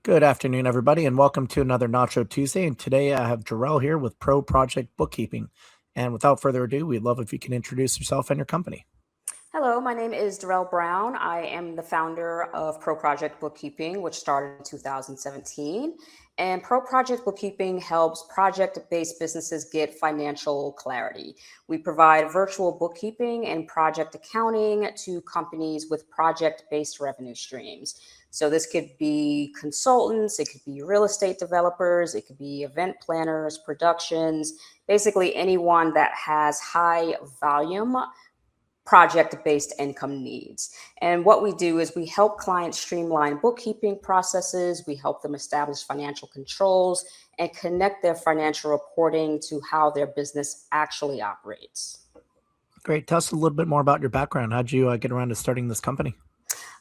Good afternoon, everybody, and welcome to another Nacho Tuesday. And today I have Darell here with ProProject Bookkeeping. And without further ado, we'd love if you can introduce yourself and your company. Hello, my name is Darell Brown. I am the founder of ProProject Bookkeeping, which started in 2017. And ProProject Bookkeeping helps project-based businesses get financial clarity. We provide virtual bookkeeping and project accounting to companies with project-based revenue streams. So this could be consultants, it could be real estate developers, it could be event planners, productions, basically anyone that has high volume project-based income needs. And what we do is we help clients streamline bookkeeping processes, we help them establish financial controls, and connect their financial reporting to how their business actually operates. Great. Tell us a little bit more about your background. How'd you get around to starting this company?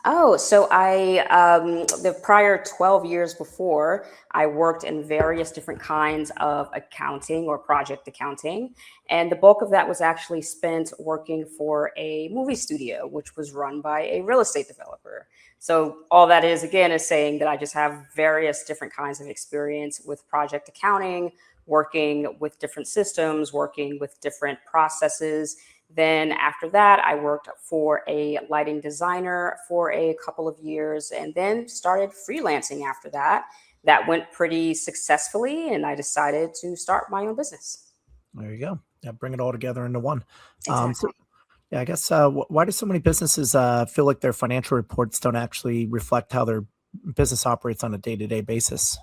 Oh, so the prior 12 years before, I worked in various different kinds of accounting or project accounting. And the bulk of that was actually spent working for a movie studio, which was run by a real estate developer. So all that is, again, is saying that I just have various different kinds of experience with project accounting, working with different systems, working with different processes. Then after that, I worked for a lighting designer for a couple of years and then started freelancing after that. That went pretty successfully, and I decided to start my own business. There you go. Yeah, bring it all together into one. So, Exactly. yeah, I guess why do so many businesses feel like their financial reports don't actually reflect how their business operates on a day-to-day basis?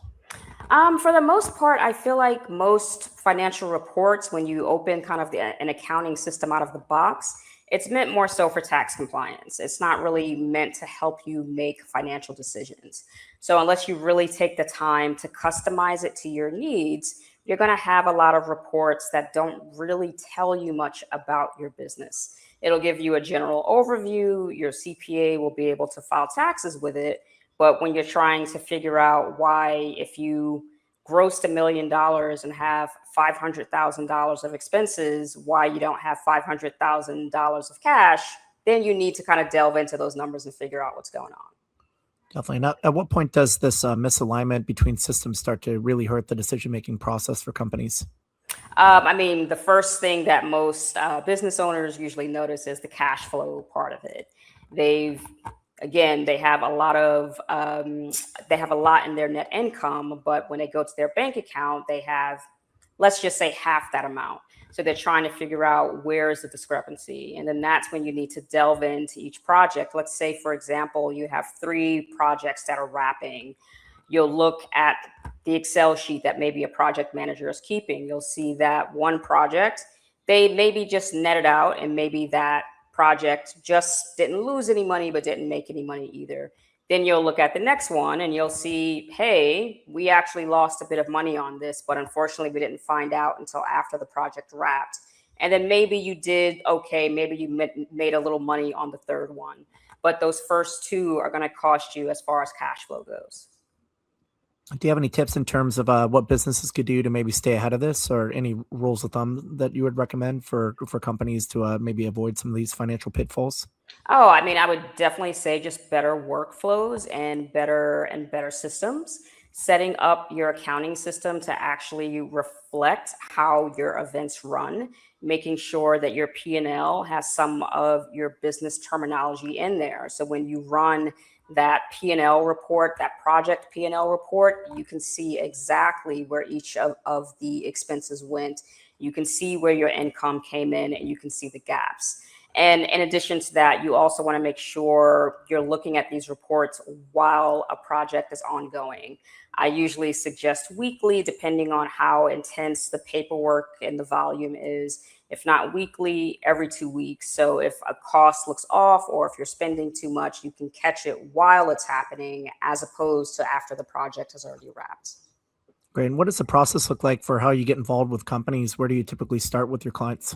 For the most part, I feel like most financial reports, when you open kind of an accounting system out of the box, it's meant more so for tax compliance. It's not really meant to help you make financial decisions. So, unless you really take the time to customize it to your needs, you're going to have a lot of reports that don't really tell you much about your business. It'll give you a general overview. Your CPA will be able to file taxes with it, but when you're trying to figure out why, if you grossed $1 million and have $500,000 of expenses, why you don't have $500,000 of cash, then you need to kind of delve into those numbers and figure out what's going on. Definitely. Now, at what point does this misalignment between systems start to really hurt the decision-making process for companies? I mean, the first thing that most business owners usually notice is the cash flow part of it. They've Again, they have a lot in their net income, but when they go to their bank account, they have, let's just say, half that amount. So they're trying to figure out where is the discrepancy. And then that's when you need to delve into each project. Let's say, for example, you have 3 projects that are wrapping. You'll look at the Excel sheet that maybe a project manager is keeping. You'll see that one project, they maybe just netted out, and maybe that project just didn't lose any money, but didn't make any money either. Then you'll look at the next one and you'll see, hey, we actually lost a bit of money on this, but unfortunately, we didn't find out until after the project wrapped. And then maybe you did okay, maybe you made a little money on the third one, but those first 2 are going to cost you as far as cash flow goes. Do you have any tips in terms of what businesses could do to maybe stay ahead of this, or any rules of thumb that you would recommend for companies to maybe avoid some of these financial pitfalls? Oh, I mean, I would definitely say just better workflows and better systems. Setting up your accounting system to actually reflect how your events run, making sure that your P&L has some of your business terminology in there. So when you run that P&L report, that project P&L report, you can see exactly where each of the expenses went. You can see where your income came in, and you can see the gaps. And in addition to that, you also want to make sure you're looking at these reports while a project is ongoing. I usually suggest weekly, depending on how intense the paperwork and the volume is. If not weekly, every 2 weeks. So if a cost looks off, or if you're spending too much, you can catch it while it's happening, as opposed to after the project has already wrapped. Great. And what does the process look like for how you get involved with companies? Where do you typically start with your clients?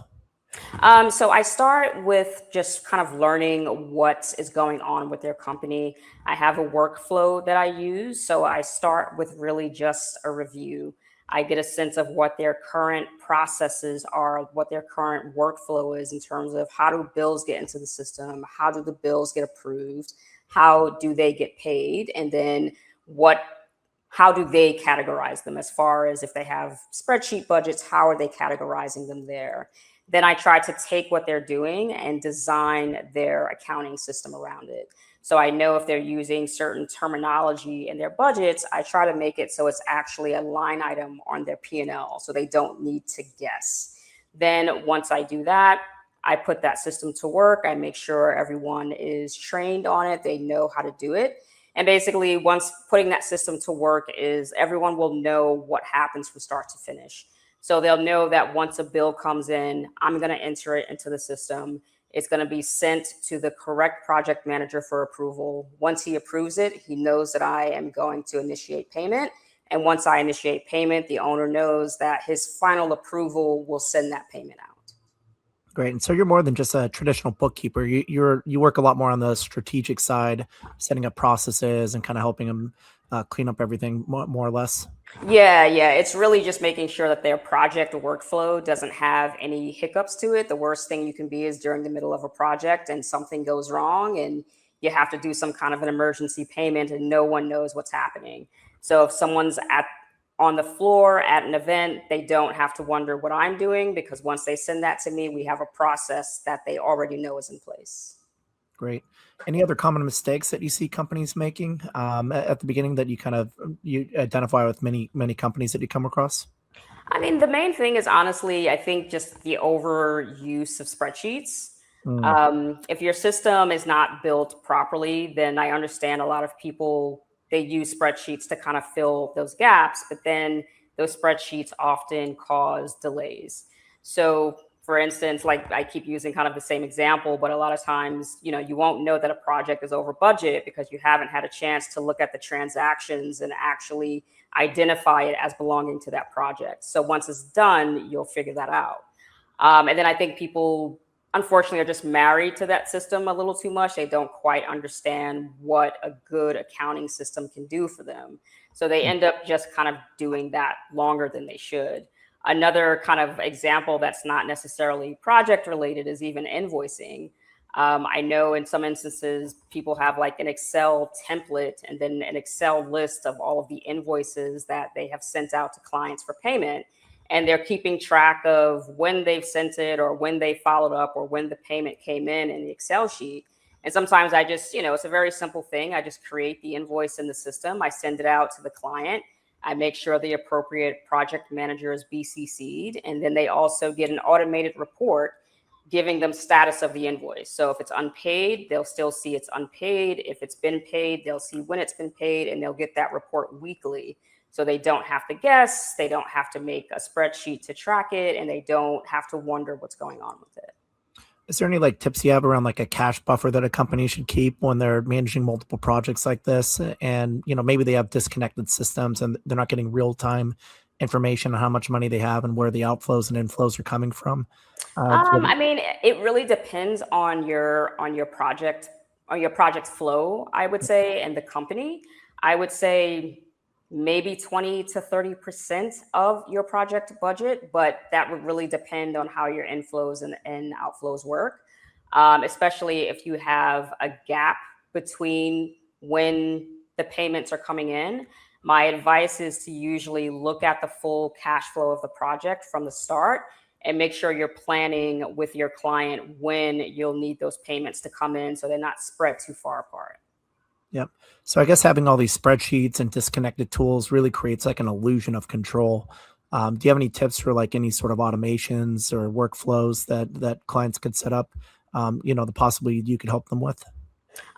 So I start with just kind of learning what is going on with their company. I have a workflow that I use. So I start with really just a review. I get a sense of what their current processes are, what their current workflow is in terms of how do bills get into the system, how do the bills get approved, how do they get paid, and then what how do they categorize them as far as if they have spreadsheet budgets, how are they categorizing them there? Then I try to take what they're doing and design their accounting system around it. So I know if they're using certain terminology in their budgets, I try to make it so it's actually a line item on their P&L so they don't need to guess. Then once I do that, I put that system to work. I make sure everyone is trained on it. They know how to do it. And basically, once putting that system to work is everyone will know what happens from start to finish. So they'll know that once a bill comes in, I'm going to enter it into the system. It's going to be sent to the correct project manager for approval. Once he approves it, he knows that I am going to initiate payment. And once I initiate payment, the owner knows that his final approval will send that payment out. Great. And so you're more than just a traditional bookkeeper. You work a lot more on the strategic side, setting up processes and kind of helping them clean up everything more or less. Yeah. It's really just making sure that their project workflow doesn't have any hiccups to it. The worst thing you can be is during the middle of a project and something goes wrong and you have to do some kind of an emergency payment and no one knows what's happening. So if someone's on the floor at an event, they don't have to wonder what I'm doing because once they send that to me, we have a process that they already know is in place. Great. Any other common mistakes that you see companies making at the beginning that you identify with many companies that you come across? I mean, the main thing is honestly, I think just the overuse of spreadsheets. If your system is not built properly, then I understand a lot of people, they use spreadsheets to kind of fill those gaps, but then those spreadsheets often cause delays. So for instance, like I keep using kind of the same example, but a lot of times, you won't know that a project is over budget because you haven't had a chance to look at the transactions and actually identify it as belonging to that project. So once it's done, you'll figure that out. And then I think people, unfortunately, are just married to that system a little too much. They don't quite understand what a good accounting system can do for them. So they end up just kind of doing that longer than they should. Another kind of example that's not necessarily project related is even invoicing. I know in some instances, people have like an Excel template and then an Excel list of all of the invoices that they have sent out to clients for payment. And they're keeping track of when they've sent it or when they followed up or when the payment came in the Excel sheet. And sometimes I just, it's a very simple thing. I just create the invoice in the system. I send it out to the client. I make sure the appropriate project manager is BCC'd. And then they also get an automated report giving them status of the invoice. So if it's unpaid, they'll still see it's unpaid. If it's been paid, they'll see when it's been paid and they'll get that report weekly. So they don't have to guess, they don't have to make a spreadsheet to track it, and they don't have to wonder what's going on with it. Is there any tips you have around a cash buffer that a company should keep when they're managing multiple projects like this? And, maybe they have disconnected systems and they're not getting real-time information on how much money they have and where the outflows and inflows are coming from. I mean, it really depends on your project, on your project flow, I would say, and the company. I would say maybe 20 to 30% of your project budget, but that would really depend on how your inflows and outflows work, especially if you have a gap between when the payments are coming in. My advice is to usually look at the full cash flow of the project from the start and make sure you're planning with your client when you'll need those payments to come in so they're not spread too far apart. Yep. So I guess having all these spreadsheets and disconnected tools really creates an illusion of control. Do you have any tips for any sort of automations or workflows that clients could set up, that possibly you could help them with?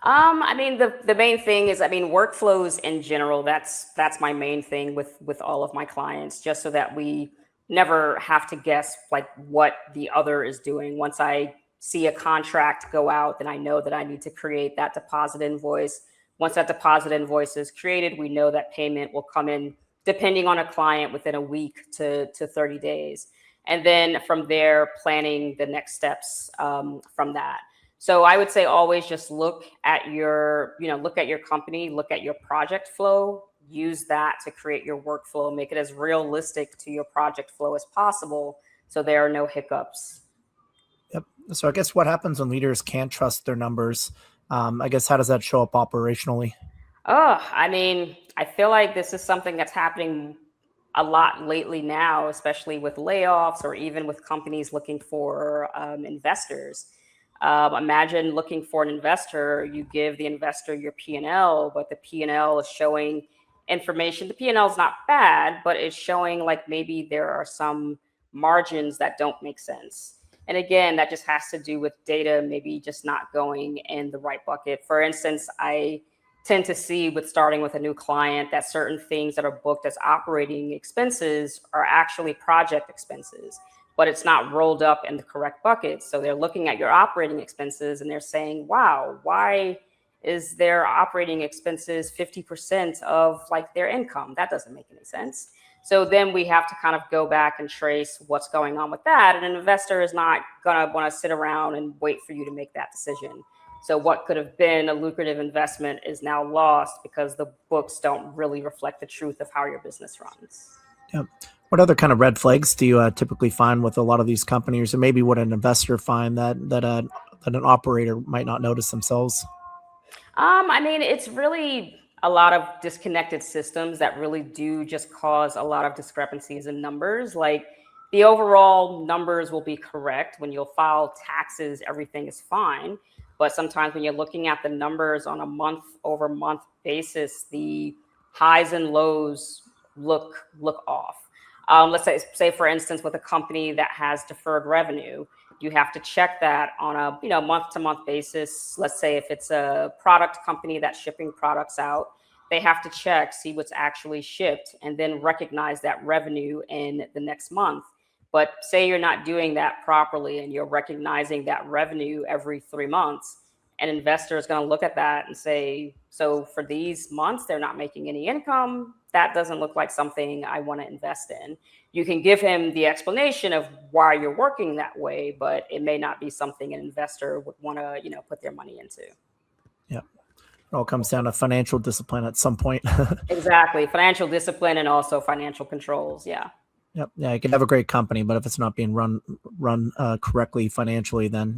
I mean, the main thing is, workflows in general, that's my main thing with all of my clients, just so that we never have to guess what the other is doing. Once I see a contract go out, then I know that I need to create that deposit invoice. Once that deposit invoice is created, we know that payment will come in, depending on a client, within a week to 30 days. And then from there, planning the next steps from that. So I would say always just look at your company, look at your project flow, use that to create your workflow, make it as realistic to your project flow as possible so there are no hiccups. Yep. So I guess what happens when leaders can't trust their numbers? I guess how does that show up operationally? I I feel like this is something that's happening a lot lately now, especially with layoffs or even with companies looking for investors. Imagine looking for an investor, you give the investor your P&L, but the P&L is showing information. The P&L is not bad, but it's showing like maybe there are some margins that don't make sense. And again, that just has to do with data maybe just not going in the right bucket. For instance, I tend to see with starting with a new client that certain things that are booked as operating expenses are actually project expenses, but it's not rolled up in the correct bucket. So they're looking at your operating expenses and they're saying, wow, why is their operating expenses 50% of like their income? That doesn't make any sense. So then we have to kind of go back and trace what's going on with that. And an investor is not going to want to sit around and wait for you to make that decision. So what could have been a lucrative investment is now lost because the books don't really reflect the truth of how your business runs. Yep. What other kind of red flags do you typically find with a lot of these companies, or maybe what an investor find that an operator might not notice themselves? I mean, it's really a lot of disconnected systems that really do just cause a lot of discrepancies in numbers. Like the overall numbers will be correct. When you'll file taxes, everything is fine. But sometimes when you're looking at the numbers on a month over month basis, the highs and lows look off. Let's say for instance, with a company that has deferred revenue, you have to check that on a month to month basis. Let's say if it's a product company that's shipping products out, they have to check, see what's actually shipped, and then recognize that revenue in the next month. But say you're not doing that properly and you're recognizing that revenue every 3 months, an investor is going to look at that and say, so for these months, they're not making any income. That doesn't look like something I want to invest in. You can give him the explanation of why you're working that way, but it may not be something an investor would want to, put their money into. Yeah. It all comes down to financial discipline at some point. Exactly. Financial discipline and also financial controls. Yeah. Yep. Yeah. You can have a great company, but if it's not being run correctly financially, then,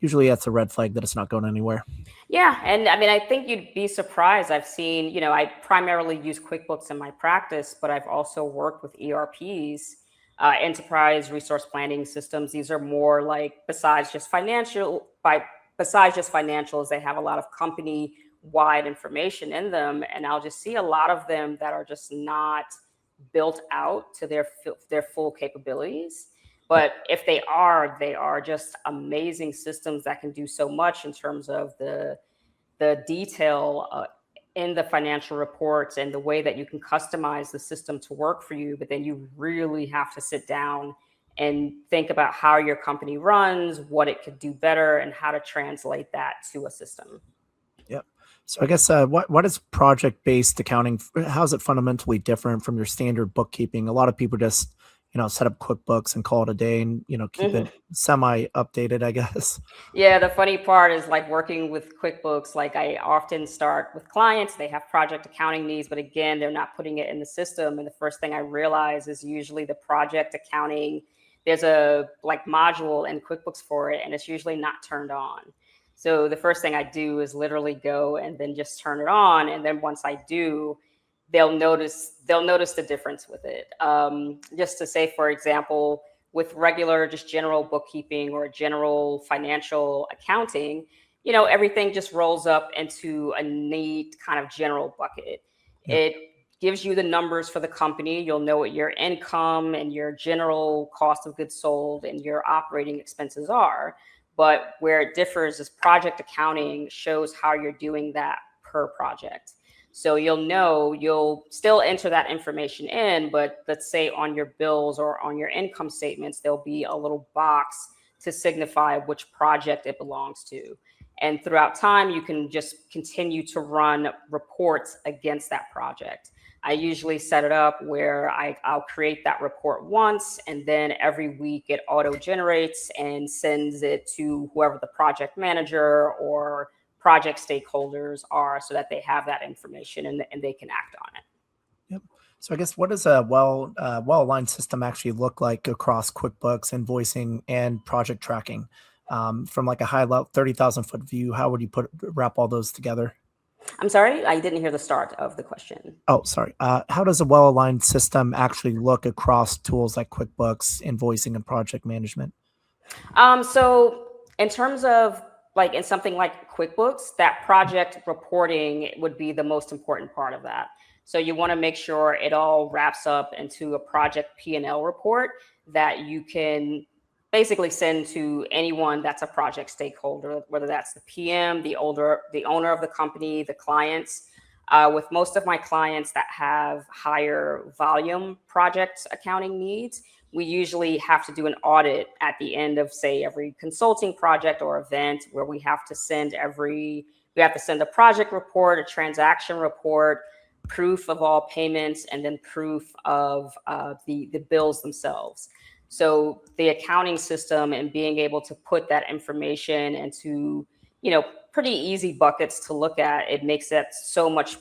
usually that's a red flag that it's not going anywhere. Yeah. And I mean, I think you'd be surprised. I've seen, I primarily use QuickBooks in my practice, but I've also worked with ERPs, enterprise resource planning systems. These are more like besides just financials, they have a lot of company wide information in them. And I'll just see a lot of them that are just not built out to their full capabilities. But if they are just amazing systems that can do so much in terms of the detail in the financial reports and the way that you can customize the system to work for you. But then you really have to sit down and think about how your company runs, what it could do better, and how to translate that to a system. Yep. So I guess what is project-based accounting? How is it fundamentally different from your standard bookkeeping? A lot of people just set up QuickBooks and call it a day and, keep it semi-updated, I guess. Yeah, the funny part is like working with QuickBooks, like I often start with clients, they have project accounting needs, but again, they're not putting it in the system. And the first thing I realize is usually the project accounting, there's a like module in QuickBooks for it, and it's usually not turned on. So the first thing I do is literally go and then just turn it on. And then once I do, they'll notice the difference with it. Just to say, for example, with regular, just general bookkeeping or general financial accounting, everything just rolls up into a neat kind of general bucket. Yeah. It gives you the numbers for the company. You'll know what your income and your general cost of goods sold and your operating expenses are. But where it differs is project accounting shows how you're doing that per project. So you'll still enter that information in, but let's say on your bills or on your income statements, there'll be a little box to signify which project it belongs to. And throughout time, you can just continue to run reports against that project. I usually set it up where I'll create that report once, and then every week it auto generates and sends it to whoever the project manager or project stakeholders are, so that they have that information and they can act on it. Yep. So I guess what does a well-aligned system actually look like across QuickBooks, invoicing, and project tracking? From like a high level 30,000 foot view, how would you wrap all those together? I'm sorry, I didn't hear the start of the question. Oh, sorry. How does a well-aligned system actually look across tools like QuickBooks, invoicing, and project management? So in terms of like in something like QuickBooks, that project reporting would be the most important part of that. So you want to make sure it all wraps up into a project P&L report that you can basically send to anyone that's a project stakeholder, whether that's the PM, the owner of the company, the clients. With most of my clients that have higher volume project accounting needs, we usually have to do an audit at the end of, say, every consulting project or event where we have to send a project report, a transaction report, proof of all payments, and then proof of the bills themselves. So the accounting system and being able to put that information into, pretty easy buckets to look at, it makes that so much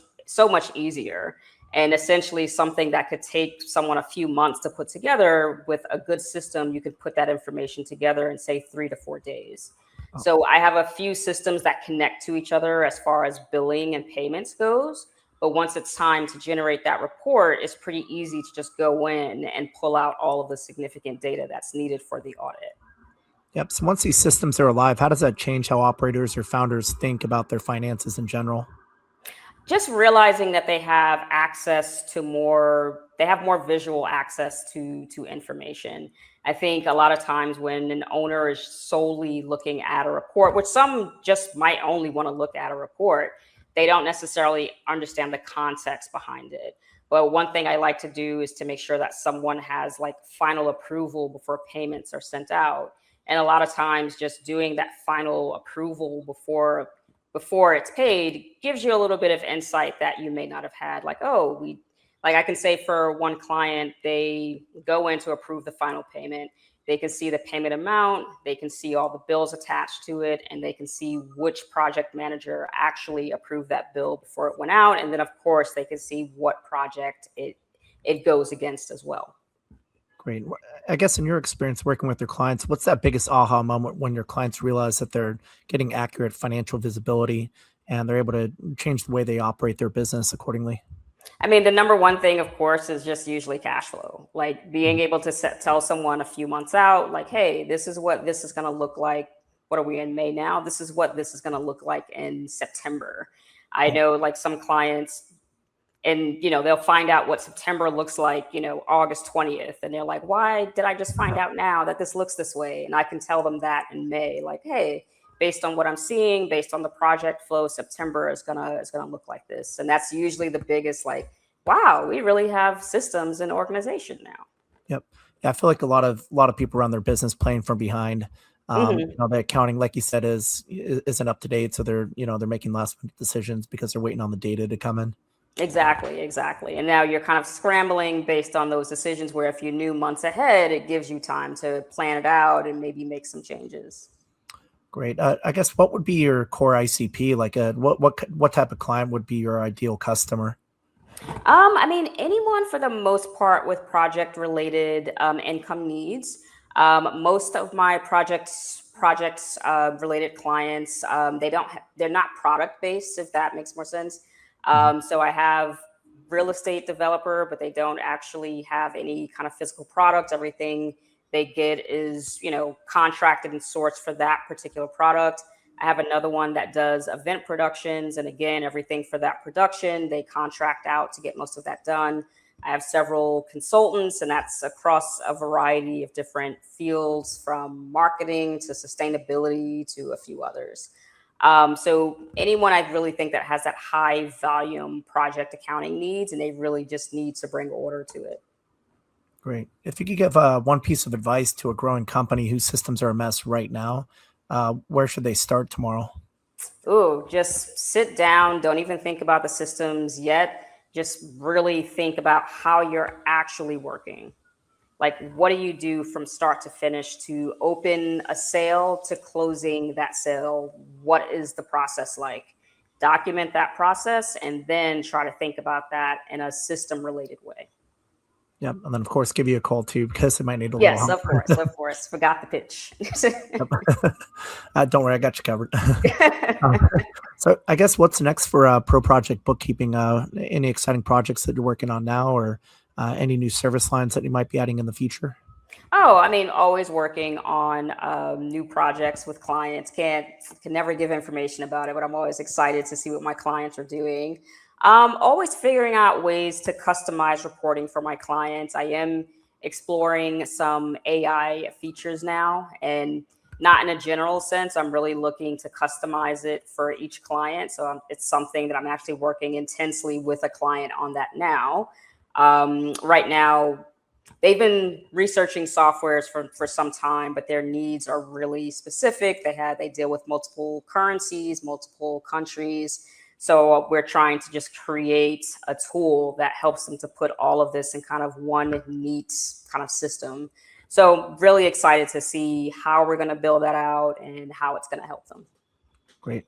easier. And essentially something that could take someone a few months to put together, with a good system, you could put that information together in, say, 3 to 4 days. Oh, So I have a few systems that connect to each other as far as billing and payments goes. But once it's time to generate that report, it's pretty easy to just go in and pull out all of the significant data that's needed for the audit. yep. So once these systems are alive, how does that change how operators or founders think about their finances in general? Just realizing that they have more visual access to information. I think a lot of times when an owner is solely looking at a report, which some just might only want to look at a report, they don't necessarily understand the context behind it. But one thing I like to do is to make sure that someone has like final approval before payments are sent out. And a lot of times just doing that final approval before it's paid gives you a little bit of insight that you may not have had. Like, oh, like I can say for one client, they go in to approve the final payment. They can see the payment amount, they can see all the bills attached to it, and they can see which project manager actually approved that bill before it went out. And then, of course, they can see what project it goes against as well. Great. I guess in your experience working with your clients, what's that biggest aha moment when your clients realize that they're getting accurate financial visibility and they're able to change the way they operate their business accordingly? I mean, the number one thing, of course, is just usually cash flow. Like being Mhm. able to tell someone a few months out, like, hey, this is what this is going to look like. What are we in May now? This is what this is going to look like in September. I Yeah. know like some clients, and they'll find out what September looks like, August 20th, and they're like, why did I just find out now that this looks this way? And I can tell them that in May, like, hey, based on what I'm seeing, based on the project flow, September is gonna look like this. And that's usually the biggest, like, wow, we really have systems and organization now. Yep. Yeah, I feel like a lot of people run their business playing from behind. Hmm. The accounting, like you said, isn't up to date, so they're making last minute decisions because they're waiting on the data to come in. Exactly. And now you're kind of scrambling based on those decisions, where if you knew months ahead, it gives you time to plan it out and maybe make some changes. Great. I guess what would be your core ICP? Like, what type of client would be your ideal customer? I mean, anyone for the most part with project related income needs. Most of my projects related clients, they're not product based, if that makes more sense. Mhm. So I have real estate developer, but they don't actually have any kind of physical product. Everything they get is, contracted and sourced for that particular product. I have another one that does event productions. And again, everything for that production, they contract out to get most of that done. I have several consultants, and that's across a variety of different fields, from marketing to sustainability to a few others. So anyone I really think that has that high volume project accounting needs, and they really just need to bring order to it. Great. If you could give one piece of advice to a growing company whose systems are a mess right now, where should they start tomorrow? Ooh, just sit down. Don't even think about the systems yet. Just really think about how you're actually working. Like, what do you do from start to finish to open a sale to closing that sale? What is the process like? Document that process and then try to think about that in a system related way. Yep. And then of course give you a call too, because it might need a little Yes, help. of course. Forgot the pitch. Don't worry, I got you covered. Uh, so I guess what's next for ProProject Bookkeeping? Any exciting projects that you're working on now, or any new service lines that you might be adding in the future? Oh, I mean, always working on new projects with clients. Can never give information about it, but I'm always excited to see what my clients are doing. Always figuring out ways to customize reporting for my clients. I am exploring some AI features now, and not in a general sense. I'm really looking to customize it for each client. So it's something that I'm actually working intensely with a client on that now. Right now, they've been researching softwares for some time, but their needs are really specific. They deal with multiple currencies, multiple countries. So we're trying to just create a tool that helps them to put all of this in kind of one neat kind of system. So really excited to see how we're going to build that out and how it's going to help them. Great.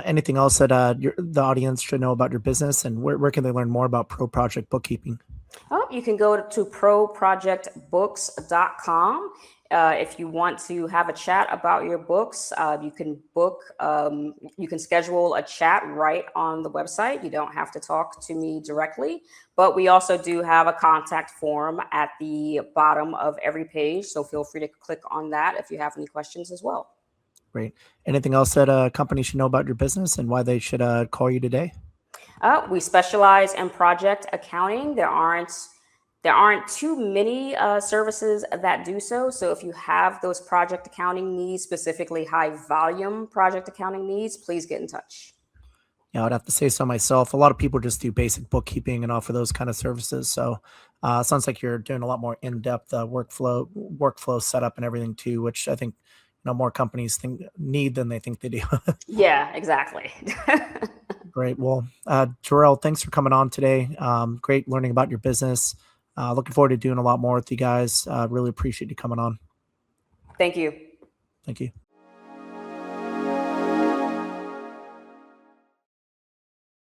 Anything else that the audience should know about your business, and where can they learn more about ProProject Bookkeeping? Oh, you can go to proprojectbooks.com. If you want to have a chat about your books, you can you can schedule a chat right on the website. You don't have to talk to me directly, but we also do have a contact form at the bottom of every page. So feel free to click on that if you have any questions as well. Great. Anything else that a company should know about your business and why they should call you today? We specialize in project accounting. There aren't too many services that do so. So if you have those project accounting needs, specifically high volume project accounting needs, please get in touch. Yeah, I'd have to say so myself. A lot of people just do basic bookkeeping and offer those kind of services. So it sounds like you're doing a lot more in-depth workflow setup and everything too, which I think more companies need than they think they do. Yeah, exactly. Great. Well, Darell, thanks for coming on today. Great learning about your business. Looking forward to doing a lot more with you guys. Really appreciate you coming on. Thank you. Thank you.